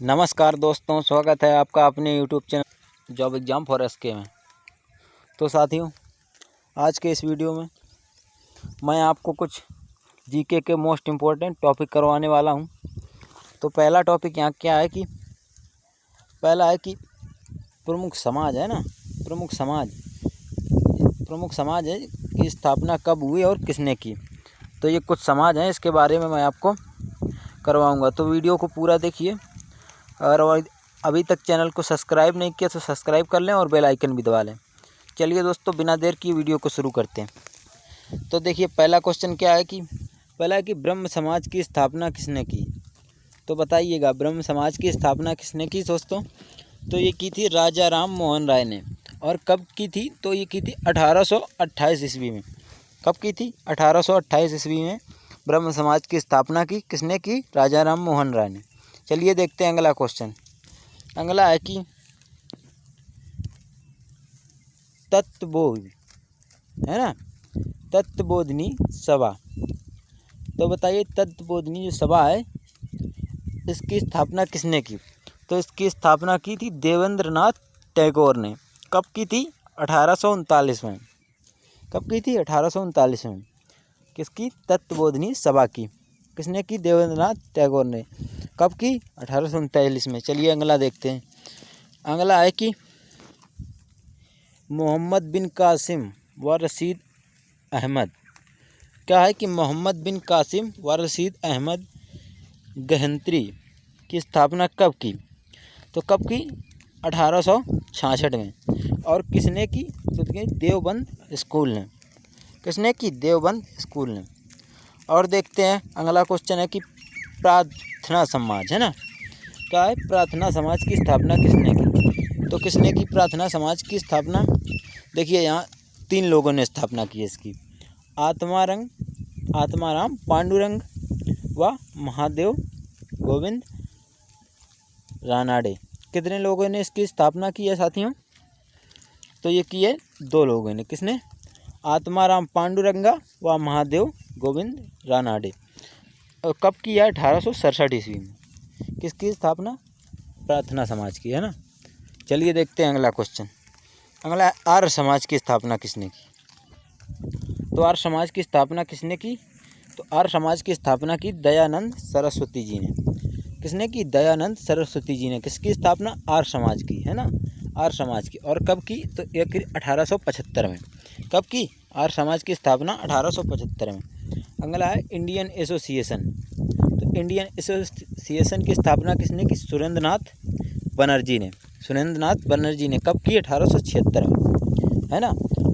नमस्कार दोस्तों, स्वागत है आपका अपने YouTube channel job exam for S K. तो साथियों, आज के इस वीडियो में मैं आपको कुछ जीके के मोस्ट इम्पोर्टेंट टॉपिक करवाने वाला हूं। तो पहला टॉपिक यहाँ क्या है कि पहला है कि प्रमुख समाज है ना, प्रमुख समाज है की स्थापना कब हुई और किसने की। तो ये कुछ समाज हैं, इसके बारे में मैं आपको करवाऊँगा। तो वीडियो को पूरा देखिए और अभी तक चैनल को सब्सक्राइब नहीं किया तो सब्सक्राइब कर लें और बेल आइकन भी दबा लें। चलिए दोस्तों, बिना देर की वीडियो को शुरू करते हैं। तो देखिए, पहला क्वेश्चन क्या है कि ब्रह्म समाज की स्थापना किसने की। तो बताइएगा, ब्रह्म समाज की स्थापना किसने की दोस्तों। तो ये की थी राजा राम मोहन राय ने। और कब की थी, तो ये की थी 1828 ईस्वी में। कब की थी, 1828 ईस्वी में ब्रह्म समाज की स्थापना की किसने की, राजा राम मोहन राय ने। चलिए देखते हैं अगला क्वेश्चन। अगला है कि तत्वबोध है ना, तत्वबोधिनी सभा। तो बताइए, तत्वबोधिनी जो सभा है इसकी स्थापना किसने की। तो इसकी स्थापना की थी देवेंद्रनाथ टैगोर ने। कब की थी, 1839 में। कब की थी, 1839 में। किसकी, तत्वबोधिनी सभा की किसने की, देवेंद्रनाथ टैगोर ने। कब की, 1839 में। चलिए अगला देखते हैं। अगला है कि मोहम्मद बिन कासिम व रशीद अहमद। क्या है कि मोहम्मद बिन कासिम व रशीद अहमद गहंत्री की स्थापना कब की। तो कब की, 1866 में। और किसने की, तो देवबंद स्कूल ने। किसने की, देवबंद स्कूल ने। और देखते हैं अगला क्वेश्चन है कि प्रार्थना समाज है ना। क्या है, प्रार्थना समाज की स्थापना किसने की। तो किसने की प्रार्थना समाज की स्थापना। देखिए, यहाँ 3 लोगों ने स्थापना की है इसकी। आत्माराम पांडुरंग व महादेव गोविंद रानाडे। कितने लोगों ने इसकी स्थापना की है साथियों। तो ये की है 2 लोगों ने। किसने, आत्माराम पांडुरंगा व महादेव गोविंद रानाडे। और कब की है, 1867 ईस्वी में। किसकी स्थापना, प्रार्थना समाज की है ना। चलिए देखते हैं अगला क्वेश्चन। अगला, आर्य समाज की स्थापना किसने की। तो आर्य समाज की स्थापना किसने की। तो आर्य समाज की स्थापना की दयानंद सरस्वती जी ने। किसने की, दयानंद सरस्वती जी ने। किसकी स्थापना, आर्य समाज की है ना, आर्य समाज की। और कब की, तो ये 1875 में। कब की, आर्य समाज की स्थापना 1875 में। अगला है इंडियन एसोसिएशन। तो इंडियन एसोसिएशन की स्थापना किसने की, सुरेंद्रनाथ बनर्जी ने। सुरेंद्रनाथ बनर्जी ने। कब की, 1876 में है ना।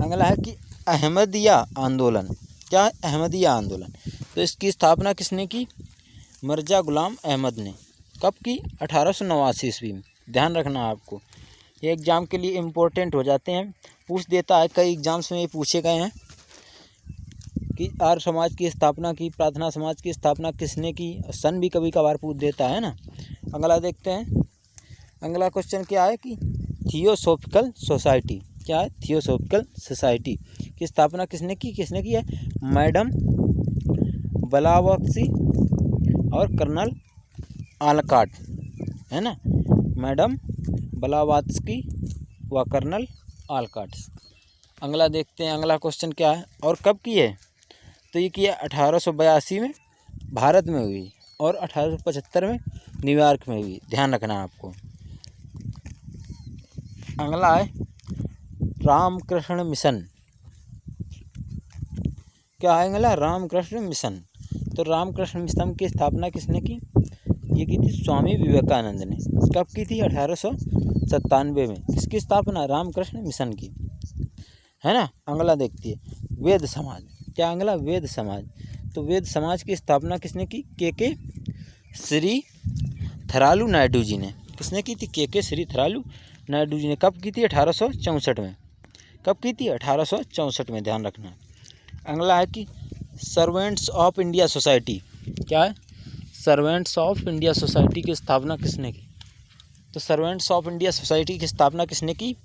अगला है कि अहमदिया आंदोलन। क्या है, अहमदिया आंदोलन। तो इसकी स्थापना किसने की, मिर्ज़ा गुलाम अहमद ने। कब की, 1889 ईस्वी में। ध्यान रखना है आपको, ये एग्ज़ाम के लिए इम्पोर्टेंट हो जाते हैं, पूछ देता है। कई एग्ज़ाम्स में ये पूछे गए हैं कि आर्य समाज की स्थापना की, प्रार्थना समाज की स्थापना किसने की। सन भी कभी कभार पूछ देता है ना। अगला देखते हैं। अगला क्वेश्चन क्या है कि थियोसॉफिकल सोसाइटी। क्या है, थियोसॉफिकल सोसाइटी की स्थापना किसने की है, मैडम ब्लावत्स्की और कर्नल आलकाट है ना। मैडम ब्लावत्स्की व कर्नल आलकाट। अगला देखते हैं। अगला क्वेश्चन क्या है, और कब की है। तो ये की है 1882 में भारत में हुई और 1875 में न्यूयॉर्क में हुई। ध्यान रखना है आपको। अगला है रामकृष्ण मिशन। क्या है अगला, रामकृष्ण मिशन। तो रामकृष्ण मिशन की स्थापना किसने की, ये की थी स्वामी विवेकानंद ने। कब की थी, 1897 में। किसकी स्थापना, रामकृष्ण मिशन की है ना। अगला देखती है वेद समाज। क्या अगला, वेद समाज। तो वेद समाज की स्थापना किसने की, के श्री थरालू नायडू जी ने। किसने की थी, के श्री थरालू नायडू जी ने। कब की थी, 1864 में। कब की थी, 1864 में। ध्यान रखना। अगला है कि सर्वेंट्स ऑफ इंडिया सोसाइटी। क्या है, सर्वेंट्स ऑफ इंडिया सोसाइटी की स्थापना किसने की। तो सर्वेंट्स ऑफ इंडिया सोसाइटी की स्थापना किसने की,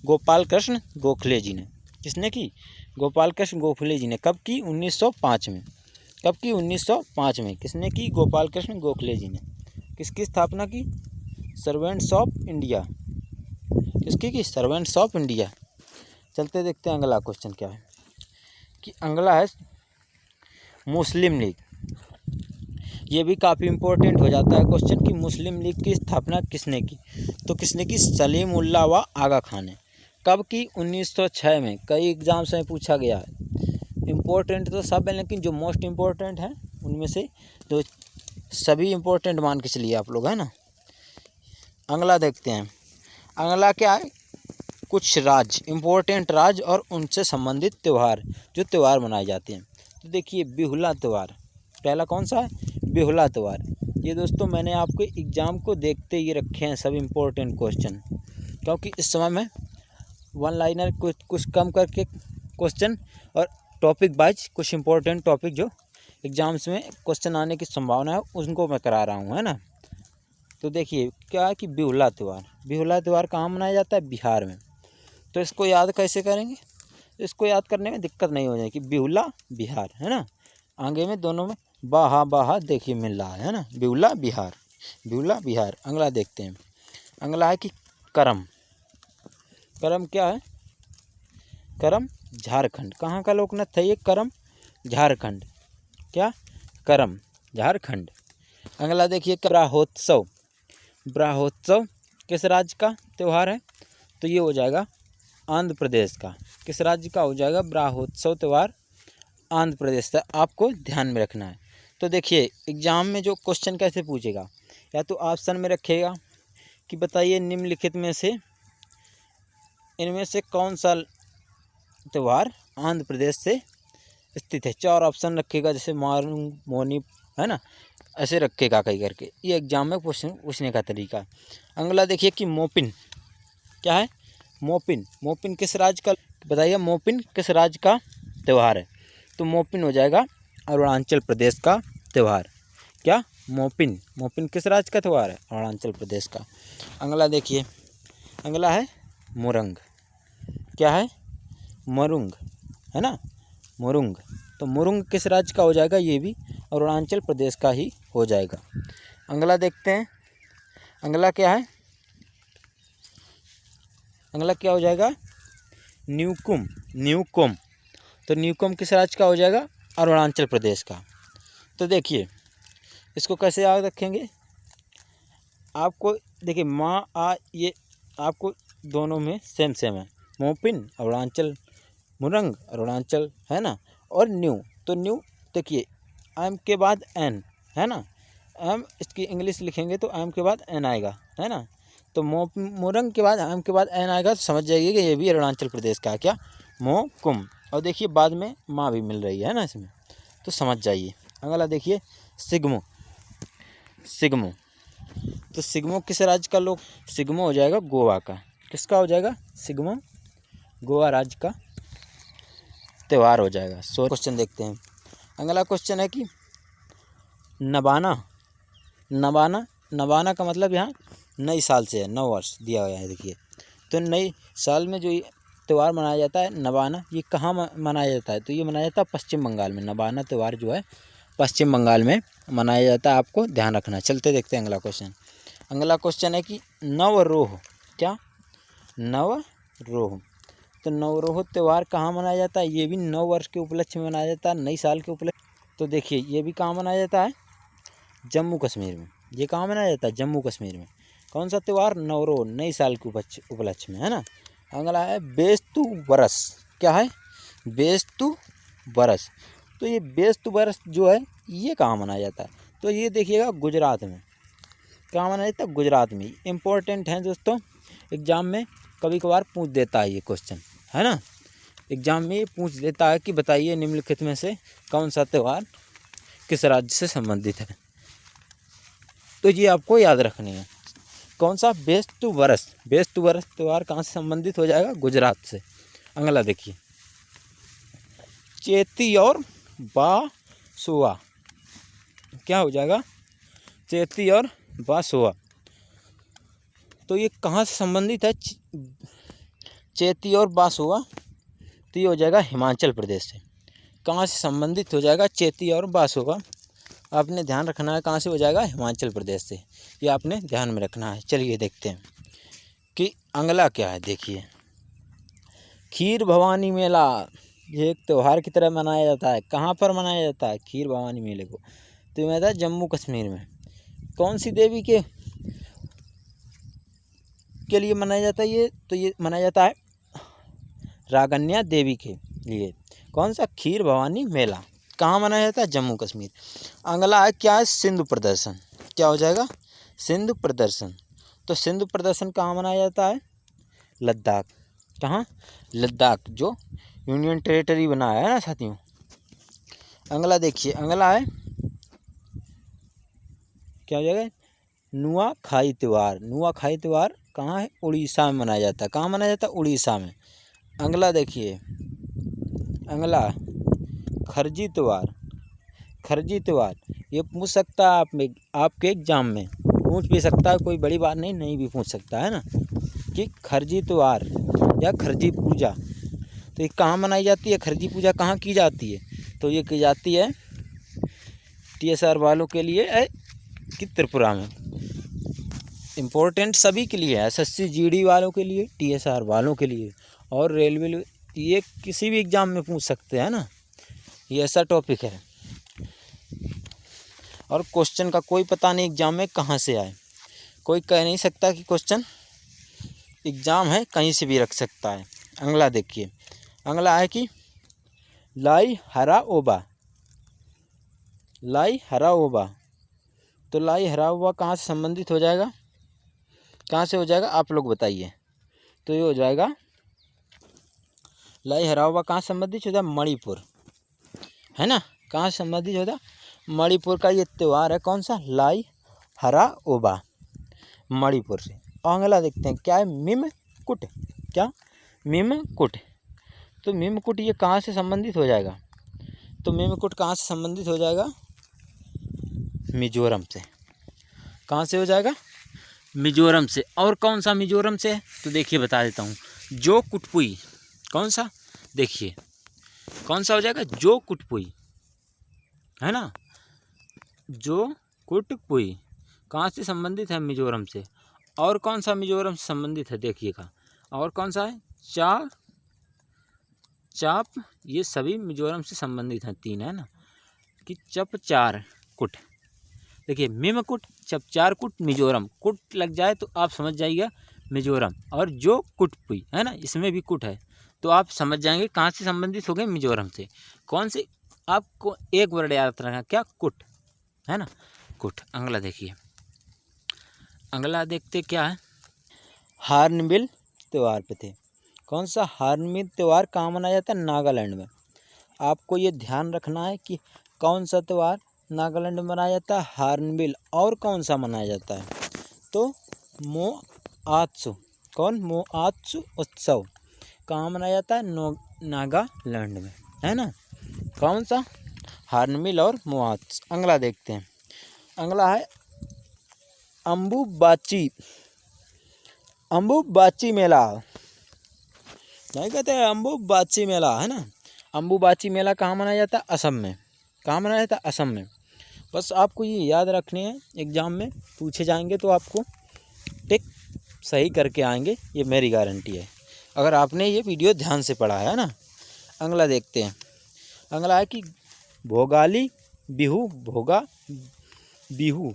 गोपाल कृष्ण गोखले जी ने। किसने की, गोपाल कृष्ण गोखले जी ने। कब की, 1905 में। कब की, 1905 में। किसने की, गोपाल कृष्ण गोखले जी ने। किसकी स्थापना की, सर्वेंट्स ऑफ इंडिया, किसकी की? Servants of India. चलते देखते हैं अगला क्वेश्चन क्या है, कि अगला है मुस्लिम लीग। ये भी काफ़ी इम्पोर्टेंट हो जाता है क्वेश्चन कि मुस्लिम लीग की स्थापना किसने की? तो किसने की? सलीम उल्लाह व आगा खान ने। कब की? 1906 में। कई एग्जाम्स में पूछा गया है। इम्पोर्टेंट तो सब है, लेकिन जो मोस्ट इम्पोर्टेंट है उनमें से तो सभी इम्पोर्टेंट मान के चलिए आप लोग, है ना। अगला देखते हैं। अगला क्या है? कुछ राज्य, इम्पोर्टेंट राज्य और उनसे संबंधित त्यौहार, जो त्यौहार मनाए जाते हैं। तो देखिए बिहुला त्यौहार, पहला कौन सा है? बिहुला त्यौहार। ये दोस्तों मैंने आपके एग्ज़ाम को देखते ही रखे हैं सब इम्पोर्टेंट क्वेश्चन, क्योंकि इस समय में वन लाइनर कुछ कम करके क्वेश्चन और टॉपिक वाइज कुछ इम्पोर्टेंट टॉपिक जो एग्ज़ाम्स में क्वेश्चन आने की संभावना है उनको मैं करा रहा हूँ, है ना। तो देखिए क्या है कि बिहुला त्यौहार, बिहुला त्यौहार कहाँ मनाया जाता है? बिहार में। तो इसको याद कैसे करेंगे? इसको याद करने में दिक्कत नहीं हो जाएगी। बिहुला बिहार, है ना, आगे में दोनों में बाहा बाहा देखिए मिल रहा है ना, बिहुला बिहार, बिहुला बिहार। अगला देखते हैं। अगला है कि करम। करम क्या है? करम झारखंड। कहाँ का लोकनृत्य है ये? करम झारखंड। क्या? करम झारखंड। अगला देखिए ब्राहोत्सव। ब्राहोत्सव किस राज्य का त्यौहार है? तो ये हो जाएगा आंध्र प्रदेश का। किस राज्य का हो जाएगा? ब्राहोत्सव त्यौहार आंध्र प्रदेश का। आपको ध्यान में रखना है। तो देखिए एग्जाम में जो क्वेश्चन कैसे पूछेगा, या तो ऑप्शन में रखेगा कि बताइए निम्नलिखित में से इनमें से कौन सा त्यौहार आंध्र प्रदेश से स्थित है। 4 ऑप्शन रखेगा, जैसे मारू मोनी, है ना, ऐसे रखेगा कई करके। ये एग्जाम में पूछने का तरीका। अगला देखिए कि मोपिन। क्या है? मोपिन। मोपिन किस राज्य का? बताइए मोपिन किस राज्य का त्यौहार है? तो मोपिन हो जाएगा अरुणाचल प्रदेश का त्यौहार। क्या? मोपिन। मोपिन किस राज्य का त्यौहार है? अरुणाचल प्रदेश का। अगला देखिए, अगला है मोरंग। क्या है? मोरुंग, है ना, मोरुंग। तो मोरुंग किस राज्य का हो जाएगा? ये भी अरुणाचल प्रदेश का ही हो जाएगा। अगला देखते हैं। अगला क्या है? अगला क्या हो जाएगा? न्यूकुम। न्यूकुम। तो न्यूकुम किस राज्य का हो जाएगा? अरुणाचल प्रदेश का। तो देखिए इसको कैसे याद रखेंगे? आपको देखिए माँ आ ये आपको दोनों में सेम सेम है। मोपिन अरुणाचल, मुरंग अरुणाचल, है ना, और न्यू। तो न्यू देखिए एम के बाद एन, है ना, एम इसकी इंग्लिश लिखेंगे तो एम के बाद एन आएगा, है ना। तो मुरंग के बाद एम के बाद एन आएगा तो समझ जाइए कि ये भी अरुणाचल प्रदेश का है। क्या? मोकुम। और देखिए बाद में माँ भी मिल रही है ना इसमें, तो समझ जाइए। अगला देखिए सिग्मो। सिग्मो। तो सिग्मो किस राज्य का लोग? सिग्मो हो जाएगा गोवा का। किसका हो जाएगा? सिग्मो गोवा राज्य का त्यौहार हो जाएगा। सो क्वेश्चन देखते हैं। अगला क्वेश्चन है कि नबाना। नबाना, नबाना का मतलब यहाँ नई साल से है, नव वर्ष दिया गया है। देखिए तो नई साल में जो त्यौहार मनाया जाता है नबाना, ये कहाँ मनाया जाता है? तो ये मनाया जाता है पश्चिम बंगाल में। नबाना त्यौहार जो है पश्चिम बंगाल में मनाया जाता है, आपको ध्यान रखना है। चलते देखते हैं अगला क्वेश्चन। अगला क्वेश्चन है कि नवरोह। क्या? नवरोह। तो नवरोह त्यौहार कहाँ मनाया जाता है? ये भी नव वर्ष के उपलक्ष्य में मनाया जाता है, नई साल के उपलक्ष्य। तो देखिए ये भी कहाँ मनाया जाता है? जम्मू कश्मीर में। ये कहाँ मनाया जाता है? जम्मू कश्मीर में। कौन सा त्यौहार? नवरोह, नई साल के उपलक्ष्य में, है ना। अगला है बेस्तु बरस। क्या है? बेस्तु बरस। तो ये बेस्तु बरस जो है ये कहाँ मनाया जाता है? तो ये देखिएगा गुजरात में। कहाँ मनाया जाता है? गुजरात में। इम्पोर्टेंट है दोस्तों, एग्जाम में कभी कभार पूछ देता है ये क्वेश्चन, है ना। एग्जाम में ये पूछ देता है कि बताइए निम्नलिखित में से कौन सा त्यौहार किस राज्य से संबंधित है। तो ये आपको याद रखनी है। कौन सा? बेस्तु बरस। बेस्तु बरस त्यौहार कहाँ से संबंधित हो जाएगा? गुजरात से। अगला देखिए चेती और बासुआ। क्या हो जाएगा? चेती और बासुआ। तो ये कहाँ से संबंधित है? चेती और बासुआ। तो ये हो जाएगा हिमाचल प्रदेश से। कहाँ से संबंधित हो जाएगा? चेती और बासुआ आपने ध्यान रखना है कहाँ से हो जाएगा, हिमाचल प्रदेश से। ये आपने ध्यान में रखना है। चलिए देखते हैं कि अगला क्या है। देखिए, खीर भवानी मेला, ये एक त्यौहार की तरह मनाया जाता है। कहाँ पर मनाया जाता है खीर भवानी मेले को? तो ये था जम्मू कश्मीर में। कौन सी देवी के लिए मनाया जाता है ये? तो ये मनाया जाता है रागन्या देवी के लिए। कौन सा? खीर भवानी मेला। कहाँ मनाया जाता है? जम्मू कश्मीर। अगला है क्या है? सिंधु प्रदर्शन। क्या हो जाएगा? सिंधु प्रदर्शन। तो सिंधु प्रदर्शन कहाँ मनाया जाता है? लद्दाख। कहाँ? लद्दाख, जो यूनियन टेरिटरी बनाया है ना साथियों। अगला देखिए, अगला है क्या हो जाएगा? नुआखाई त्यौहार। नुआखाई त्यौहार कहाँ है? उड़ीसा में मनाया जाता है। कहाँ मनाया जाता है? उड़ीसा में। अगला देखिए, अगला खरजी त्यौहार। खरजी त्यौहार ये पूछ सकता है आप में, आपके एग्जाम में पूछ भी सकता है, कोई बड़ी बात नहीं, नहीं भी पूछ सकता है ना, कि खरजी त्यौहार या खरजी पूजा, तो ये कहाँ मनाई जाती है? खरजी पूजा कहाँ की जाती है? तो ये की जाती है TSR वालों के लिए कि त्रिपुरा में। इम्पोर्टेंट सभी के लिए है, SSC GD वालों के लिए, TSR वालों के लिए और रेलवे, ये किसी भी एग्ज़ाम में पूछ सकते हैं ना, ये ऐसा टॉपिक है। और क्वेश्चन का कोई पता नहीं एग्ज़ाम में कहाँ से आए, कोई कह नहीं सकता कि क्वेश्चन एग्ज़ाम है कहीं से भी रख सकता है। अगला देखिए, अगला है कि लाई हराओबा। लाई हराओबा, तो लाई हराओबा कहाँ से संबंधित हो जाएगा? कहाँ से हो जाएगा आप लोग बताइए। तो ये हो जाएगा लाई हराओबा कहाँ संबंधित होता है? मणिपुर, है ना। कहाँ से संबंधित होता? मणिपुर का ये त्यौहार है। कौन सा? लाई हराओबा, मणिपुर से। अगला देखते हैं क्या है? मिमकुट। क्या? मिमकुट। तो मिमकुट ये कहाँ से संबंधित हो जाएगा? तो मिमकुट कहाँ से संबंधित हो जाएगा? मिजोरम से। कहाँ से हो जाएगा? मिजोरम से। और कौन सा मिजोरम से है? तो देखिए बता देता हूँ, जो कुटपुई। कौन सा? देखिए कौन सा हो जाएगा? जो कुटपुई, है ना। जो कुटपुई कहाँ से संबंधित है? मिजोरम से। और कौन सा मिजोरम से संबंधित है? देखिएगा, और कौन सा है? चाप, ये सभी मिजोरम से संबंधित हैं। 3 है ना, कि चपचार कुट। देखिए मिमकुट, चपचार कुट, मिजोरम। कुट लग जाए तो आप समझ जाइएगा मिजोरम। और जो कुटपुई है ना, इसमें भी कुट है, तो आप समझ जाएंगे कहाँ से संबंधित हो गए? मिजोरम से। कौन से? आपको एक वर्ड याद रखना, क्या? कुट, है ना, कुट। अगला देखिए, अगला देखते क्या है? हार्नबिल त्यौहार पे थे। कौन सा? हार्नबिल त्यौहार कहाँ मनाया जाता है? नागालैंड में। आपको ये ध्यान रखना है कि कौन सा त्यौहार नागालैंड में मनाया जाता है? हार्नबिल। और कौन सा मनाया जाता है? तो मोआत्सु। कौन? मोआत्सु उत्सव कहाँ मनाया जाता है? नागालैंड में, है ना। कौन सा? हार्नबिल और मोआत्सु। अगला देखते हैं, अगला है अम्बुबाची। अम्बुबाची मेला, नहीं कहते हैं अम्बुबाची मेला, है ना। अम्बुबाची मेला कहाँ मनाया जाता है? असम में। कहाँ मनाया जाता है? असम में। बस आपको ये याद रखने हैं, एग्ज़ाम में पूछे जाएंगे तो आपको टिक सही करके आएंगे, ये मेरी गारंटी है, अगर आपने ये वीडियो ध्यान से पढ़ा है ना। अगला देखते हैं, अगला है कि भोगाली बिहू। भोगा बिहू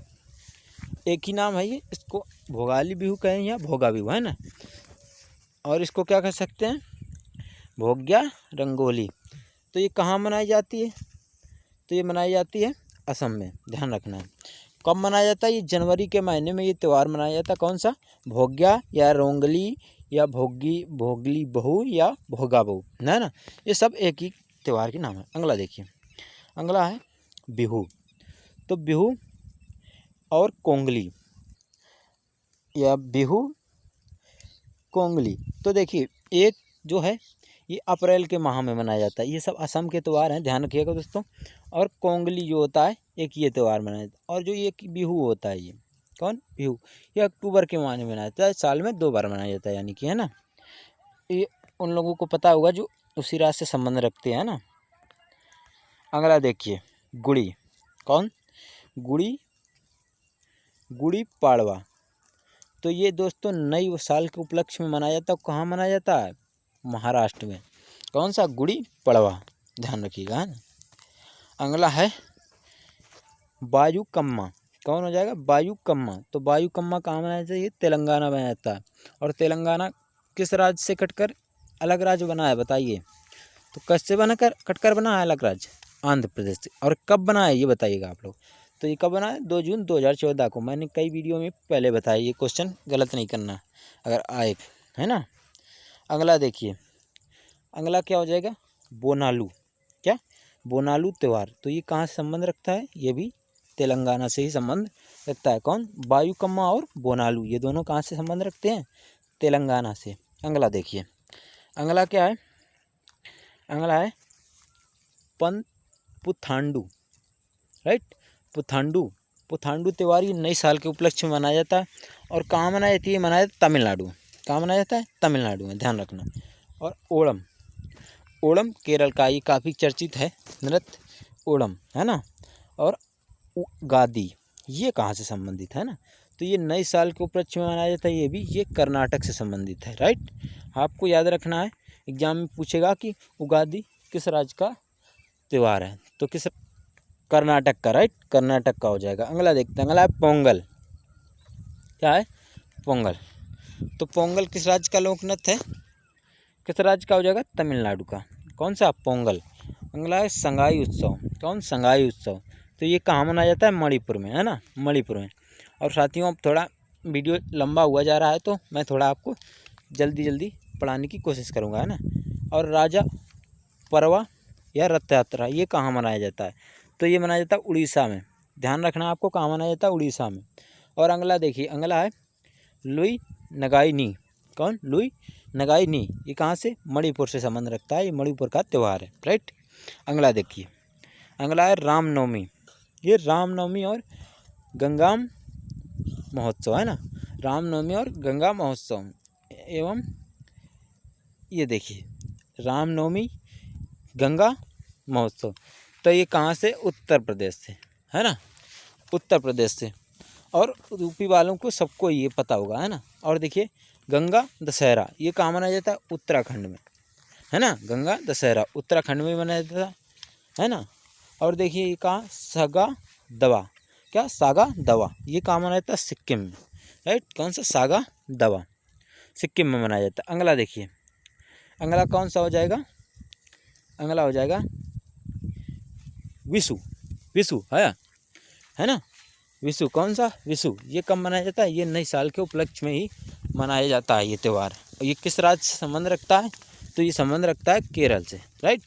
एक ही नाम है ये, इसको भोगाली बिहू कहें या भोगा बिहू, है ना। और इसको क्या कह सकते हैं? भोग्या रंगोली। तो ये कहाँ मनाई जाती है? तो ये मनाई जाती है असम में, ध्यान रखना है। कब मनाया जाता है? ये जनवरी के महीने में ये त्यौहार मनाया जाता है। कौन सा? भोग्या या रोंगली या भोगली बहू या भोगा बहू, है ना। ये सब एक ही त्यौहार के नाम है। अगला देखिए, अगला है बिहू। तो बिहू और कोंगली या बिहू कोंगली, तो देखिए एक जो है ये अप्रैल के माह में मनाया जाता है। ये सब असम के त्यौहार हैं, ध्यान रखिएगा दोस्तों। और कोंगली जो होता है एक ये त्यौहार मनाया जाता है। और जो ये बिहू होता है, ये कौन? बिहू, ये अक्टूबर के माह में मनाया जाता है, साल में 2 बार मनाया जाता है, यानी कि, है ना। ये उन लोगों को पता होगा जो उसी राज्य से संबंध रखते हैं ना। अगला देखिए गुड़ी। कौन? गुड़ी पाड़वा। तो ये दोस्तों नई साल के उपलक्ष्य में मनाया जाता है। कहाँ मनाया जाता है? महाराष्ट्र में। कौन सा? गुड़ी पड़वा, ध्यान रखिएगा, है ना। अगला है बायुकम्मा। कौन हो जाएगा? बायुकम्मा। तो बायुकम्मा कहाँ मनाया जाता है? ये तेलंगाना में आता है। और तेलंगाना किस राज्य से कटकर अलग राज्य बना है बताइए? तो कैसे बनाकर कटकर बना है अलग राज्य? आंध्र प्रदेश से। और कब बना है ये बताइएगा आप लोग। तो ये कब बना है? 2 जून 2014 को। मैंने कई वीडियो में पहले बताया, ये क्वेश्चन गलत नहीं करना अगर आए, है ना। अगला देखिए, अगला क्या हो जाएगा? बोनालू। क्या? बोनालू त्यौहार। तो ये कहाँ से संबंध रखता है? ये भी तेलंगाना से ही संबंध रखता है। कौन? बायुकम्मा और बोनालू, ये दोनों कहाँ से संबंध रखते हैं? तेलंगाना से। अगला देखिए, अगला क्या है? अगला है पुथांडू, राइट। पुथांडू त्यौहार ये नई साल के उपलक्ष्य में मनाया जाता है। और कहाँ मनाई जाती है? मनाया जाता है तमिलनाडु में। कहाँ मनाया जाता है? तमिलनाडु में, ध्यान रखना। और ओणम केरल का, ये काफ़ी चर्चित है नृत्य ओणम, है ना। और उगादी ये कहाँ से संबंधित है ना? तो ये नई साल के उपलक्ष्य में मनाया जाता है। ये कर्नाटक से संबंधित है, राइट। आपको याद रखना है, एग्जाम में पूछेगा कि उगादी किस राज्य का त्यौहार है? तो किस? कर्नाटक का, राइट, कर्नाटक का हो जाएगा। अगला देखते हैं, अगला है पोंगल। क्या है? पोंगल। तो पोंगल किस राज्य का लोक नृत्य है? किस राज्य का हो जाएगा? तमिलनाडु का। कौन सा? पोंगल। अगला है संगाई उत्सव। कौन? संगाई उत्सव। तो ये कहाँ मनाया जाता है? मणिपुर में, है ना, मणिपुर में। और साथियों, अब थोड़ा वीडियो लंबा हुआ जा रहा है तो मैं थोड़ा आपको जल्दी पढ़ाने की कोशिश करूँगा, है ना। और राजा परवा या रथ यात्रा ये कहाँ मनाया जाता है? तो ये मनाया जाता है उड़ीसा में। ध्यान रखना आपको, कहाँ मनाया जाता है? उड़ीसा में। और अगला देखिए, अगला है लुई नगाई नी। कौन? लुई नगाई नी। ये कहाँ से? मणिपुर से संबंध रखता है। ये मणिपुर का त्यौहार है, राइट। अगला देखिए, अगला है रामनवमी। ये रामनवमी और गंगा महोत्सव, है ना। रामनवमी और गंगा महोत्सव एवं ये देखिए रामनवमी गंगा महोत्सव। तो ये कहाँ से? उत्तर प्रदेश से, है ना, उत्तर प्रदेश से। और यूपी वालों को सबको ये पता होगा, है ना। और देखिए गंगा दशहरा ये कहाँ मनाया जाता है? उत्तराखंड में, है ना। गंगा दशहरा उत्तराखंड में मनाया जाता है ना। और देखिए ये कहाँ? सागा दवा। क्या? सागा दवा। ये कहाँ मनाया जाता है? सिक्किम में, राइट। कौन सा? सागा दवा, सिक्किम में मनाया जाता है। अगला देखिए, अगला कौन सा हो जाएगा? अगला हो जाएगा विशु। विशु है ना। विशु कौन सा? विशु ये कब मनाया जाता है? ये नई साल के उपलक्ष्य में ही मनाया जाता है ये त्यौहार। और ये किस राज्य से संबंध रखता है? तो ये संबंध रखता है केरल से, राइट।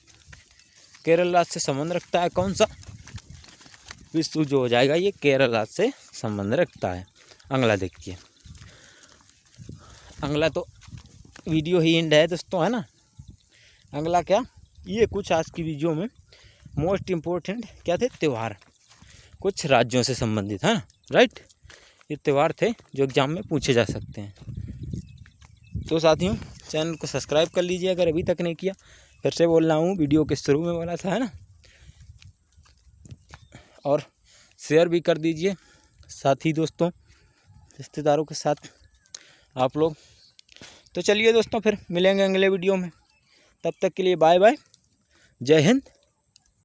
केरल राज्य से संबंध रखता है। कौन सा? विशु जो हो जाएगा ये केरल राज्य से संबंध रखता है। अगला देखिए, अगला तो वीडियो ही एंड है दोस्तों, है ना। अगला क्या? ये कुछ आज की वीडियो में मोस्ट इम्पोर्टेंट क्या थे? त्यौहार कुछ राज्यों से संबंधित, है ना, राइट। ये त्यौहार थे जो एग्जाम में पूछे जा सकते हैं। तो साथियों, चैनल को सब्सक्राइब कर लीजिए अगर अभी तक नहीं किया। फिर से बोल रहा हूँ, वीडियो के शुरू में बोला था, है ना। और शेयर भी कर दीजिए साथी दोस्तों, रिश्तेदारों के साथ आप लोग। तो चलिए दोस्तों, फिर मिलेंगे अगले वीडियो में। तब तक के लिए बाय बाय, जय हिंद।